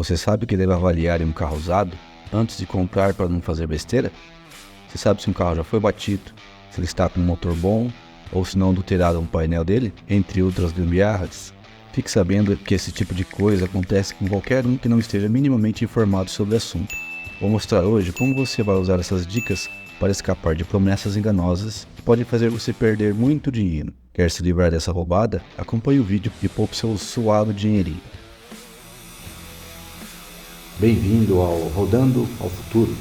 Você sabe o que deve avaliar em um carro usado antes de comprar para não fazer besteira? Você sabe se um carro já foi batido, se ele está com um motor bom ou se não adulterado um painel dele, entre outras gambiarras? Fique sabendo que esse tipo de coisa acontece com qualquer um que não esteja minimamente informado sobre o assunto. Vou mostrar hoje como você vai usar essas dicas para escapar de promessas enganosas que podem fazer você perder muito dinheiro. Quer se livrar dessa roubada? Acompanhe o vídeo e poupe seu suado dinheirinho. Bem-vindo ao Rodando ao Futuro.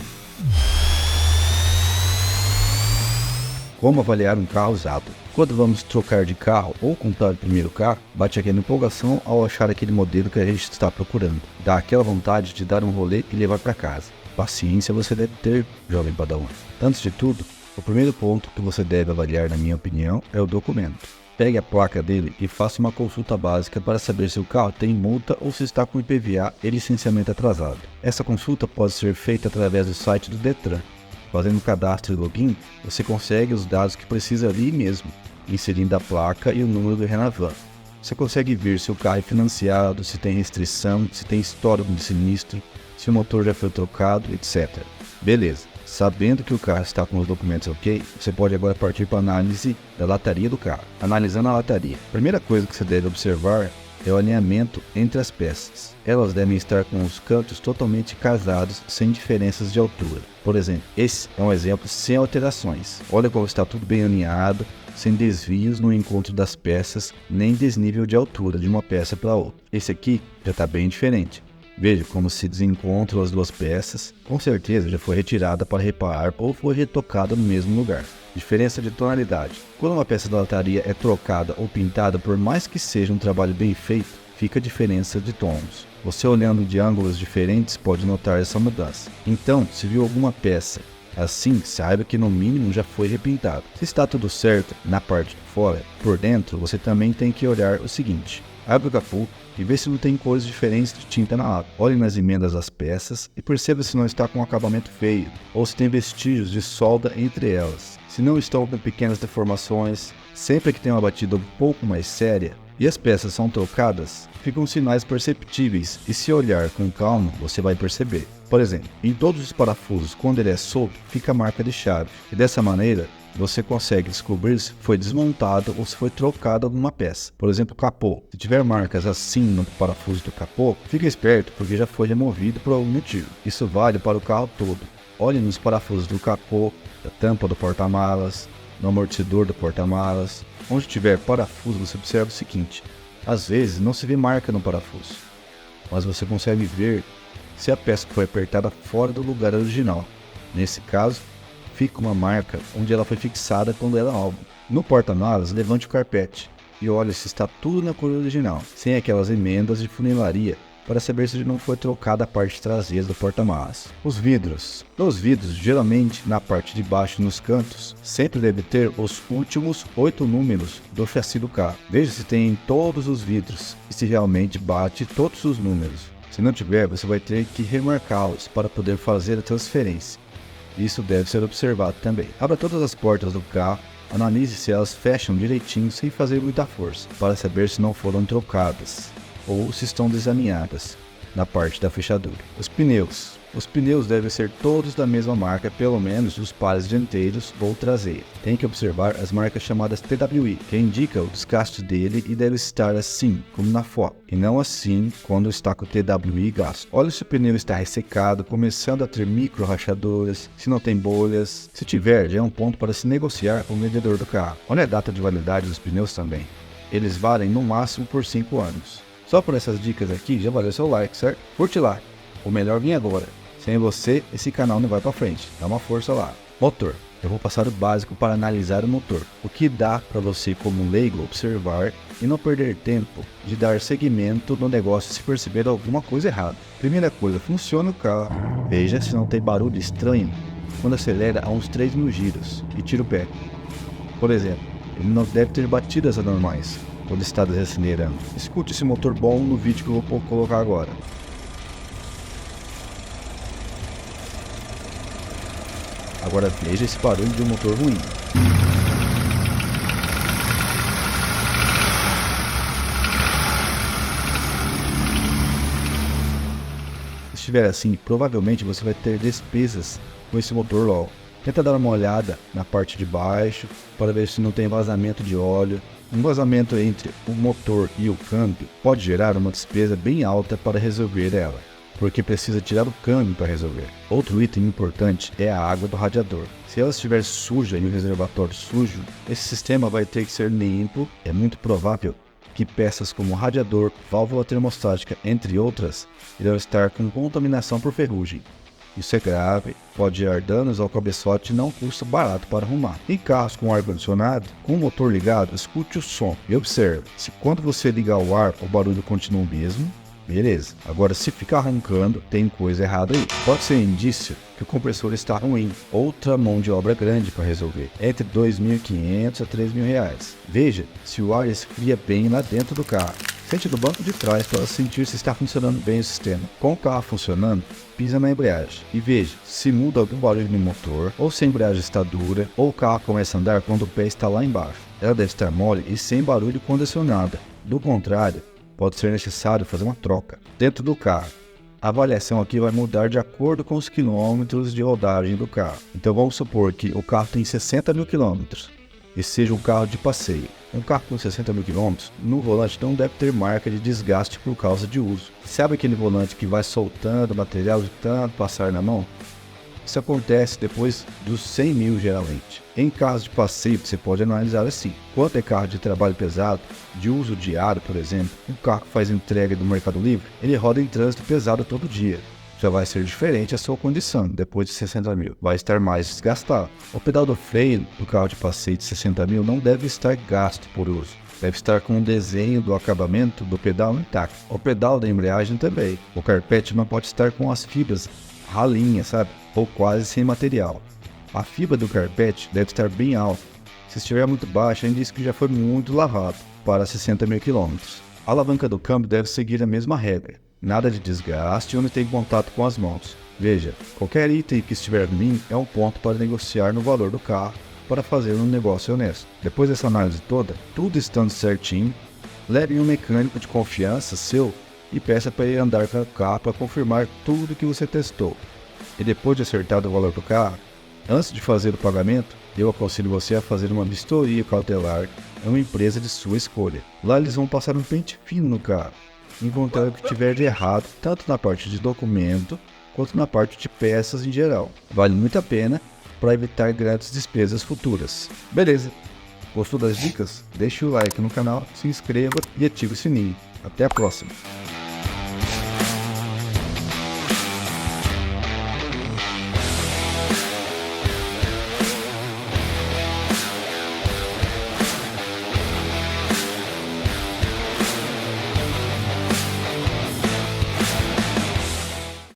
Como avaliar um carro usado? Quando vamos trocar de carro ou comprar o primeiro carro, bate aquela empolgação ao achar aquele modelo que a gente está procurando. Dá aquela vontade de dar um rolê e levar para casa. Paciência você deve ter, jovem padawan. Antes de tudo, o primeiro ponto que você deve avaliar, na minha opinião, é o documento. Pegue a placa dele e faça uma consulta básica para saber se o carro tem multa ou se está com IPVA e licenciamento atrasado. Essa consulta pode ser feita através do site do Detran. Fazendo o cadastro e login, você consegue os dados que precisa ali mesmo, inserindo a placa e o número do Renavan. Você consegue ver se o carro é financiado, se tem restrição, se tem histórico de sinistro, se o motor já foi trocado, etc. Beleza. Sabendo que o carro está com os documentos ok, você pode agora partir para a análise da lataria do carro. Analisando a lataria, a primeira coisa que você deve observar é o alinhamento entre as peças. Elas devem estar com os cantos totalmente casados, sem diferenças de altura. Por exemplo, esse é um exemplo sem alterações. Olha como está tudo bem alinhado, sem desvios no encontro das peças, nem desnível de altura de uma peça para outra. Esse aqui já está bem diferente. Veja como se desencontram as duas peças. Com certeza já foi retirada para reparar ou foi retocada no mesmo lugar. Diferença de tonalidade. Quando uma peça da lataria é trocada ou pintada, por mais que seja um trabalho bem feito, fica a diferença de tons. Você olhando de ângulos diferentes pode notar essa mudança. Então, se viu alguma peça assim, saiba que no mínimo já foi repintado. Se está tudo certo na parte de fora, por dentro você também tem que olhar o seguinte. Abre o capô e vê se não tem cores diferentes de tinta na água. Olhe nas emendas das peças e perceba se não está com um acabamento feio ou se tem vestígios de solda entre elas. Se não estão com pequenas deformações, sempre que tem uma batida um pouco mais séria e as peças são trocadas, ficam sinais perceptíveis e se olhar com calma você vai perceber. Por exemplo, em todos os parafusos, quando ele é solto, fica a marca de chave e dessa maneira você consegue descobrir se foi desmontado ou se foi trocado alguma peça. Por exemplo, o capô. Se tiver marcas assim no parafuso do capô, fique esperto porque já foi removido por algum motivo. Isso vale para o carro todo. Olhe nos parafusos do capô, da tampa do porta-malas, no amortecedor do porta-malas. Onde tiver parafuso, você observa o seguinte. Às vezes não se vê marca no parafuso, mas você consegue ver se a peça foi apertada fora do lugar original. Nesse caso, fica uma marca onde ela foi fixada quando era alvo. No porta-malas, levante o carpete e olhe se está tudo na cor original, sem aquelas emendas de funilaria, para saber se não foi trocada a parte traseira do porta-malas. Os vidros. Nos vidros, geralmente na parte de baixo e nos cantos, sempre deve ter os últimos 8 números do chassi do carro. Veja se tem em todos os vidros e se realmente bate todos os números. Se não tiver, você vai ter que remarcá-los para poder fazer a transferência. Isso deve ser observado também. Abra todas as portas do carro, analise se elas fecham direitinho sem fazer muita força, para saber se não foram trocadas ou se estão desalinhadas na parte da fechadura. Os pneus. Os pneus devem ser todos da mesma marca, pelo menos os pares dianteiros ou traseiros. Tem que observar as marcas chamadas TWI, que indica o desgaste dele e deve estar assim, como na foto, e não assim quando está com o TWI gasto. Olhe se o pneu está ressecado, começando a ter micro rachaduras, se não tem bolhas. Se tiver, já é um ponto para se negociar com o vendedor do carro. Olha a data de validade dos pneus também. Eles valem no máximo por 5 anos. Só por essas dicas aqui já valeu seu like, certo? Curte lá. O melhor vem agora. Sem você, esse canal não vai pra frente. Dá uma força lá. Motor. Eu vou passar o básico para analisar o motor. O que dá para você como leigo observar e não perder tempo de dar seguimento no negócio se perceber alguma coisa errada. Primeira coisa, funciona o carro. Veja se não tem barulho estranho quando acelera a uns 3.000 giros e tira o pé. Por exemplo, ele não deve ter batidas anormais quando está desacelerando. Escute esse motor bom no vídeo que eu vou colocar agora. Agora veja esse barulho de um motor ruim. estiver assim, provavelmente você vai ter despesas com esse motor logo. Tenta dar uma olhada na parte de baixo para ver se não tem vazamento de óleo. Um vazamento entre o motor e o câmbio pode gerar uma despesa bem alta para resolver ela, porque precisa tirar o câmbio para resolver. Outro item importante é a água do radiador. Se ela estiver suja e o reservatório sujo, esse sistema vai ter que ser limpo. É muito provável que peças como radiador, válvula termostática, entre outras, irão estar com contaminação por ferrugem. Isso é grave, pode gerar danos ao cabeçote e não custa barato para arrumar. Em carros com ar condicionado, com o motor ligado, escute o som e observe se quando você ligar o ar, o barulho continua o mesmo. Beleza. Agora, se ficar arrancando, tem coisa errada aí. Pode ser indício que o compressor está ruim. Outra mão de obra grande para resolver. Entre R$ 2.500 a R$ 3.000. Veja se o ar esfria bem lá dentro do carro. Sente no banco de trás para sentir se está funcionando bem o sistema. Com o carro funcionando, pisa na embreagem e veja se muda algum barulho no motor, ou se a embreagem está dura, ou o carro começa a andar quando o pé está lá embaixo. Ela deve estar mole e sem barulho quando acionada. Do contrário, pode ser necessário fazer uma troca dentro do carro. A avaliação aqui vai mudar de acordo com os quilômetros de rodagem do carro. Então vamos supor que o carro tem 60 mil quilômetros e seja um carro de passeio. Um carro com 60 mil quilômetros, no volante não deve ter marca de desgaste por causa de uso. Sabe aquele volante que vai soltando material de tanto passar na mão? Isso acontece depois dos 100 mil geralmente. Em caso de passeio, você pode analisar assim. Quando é carro de trabalho pesado, de uso diário, por exemplo, um carro que faz entrega do Mercado Livre, ele roda em trânsito pesado todo dia. Já vai ser diferente a sua condição, depois de 60 mil. Vai estar mais desgastado. O pedal do freio do carro de passeio de 60 mil não deve estar gasto por uso. Deve estar com o desenho do acabamento do pedal intacto. O pedal da embreagem também. O carpete não pode estar com as fibras ralinhas, sabe? Ou quase sem material. A fibra do carpete deve estar bem alta. Se estiver muito baixa, indica que já foi muito lavado para 60 mil quilômetros. A alavanca do câmbio deve seguir a mesma regra. Nada de desgaste onde tem contato com as mãos. Veja, qualquer item que estiver ruim é um ponto para negociar no valor do carro para fazer um negócio honesto. Depois dessa análise toda, tudo estando certinho, leve um mecânico de confiança seu e peça para ele andar com o carro para confirmar tudo que você testou. E depois de acertar o valor do carro, antes de fazer o pagamento, eu aconselho você a fazer uma vistoria cautelar em uma empresa de sua escolha. Lá eles vão passar um pente fino no carro, encontrar o que tiver de errado, tanto na parte de documento, quanto na parte de peças em geral. Vale muito a pena para evitar grandes despesas futuras. Beleza? Gostou das dicas? Deixe o like no canal, se inscreva e ative o sininho. Até a próxima!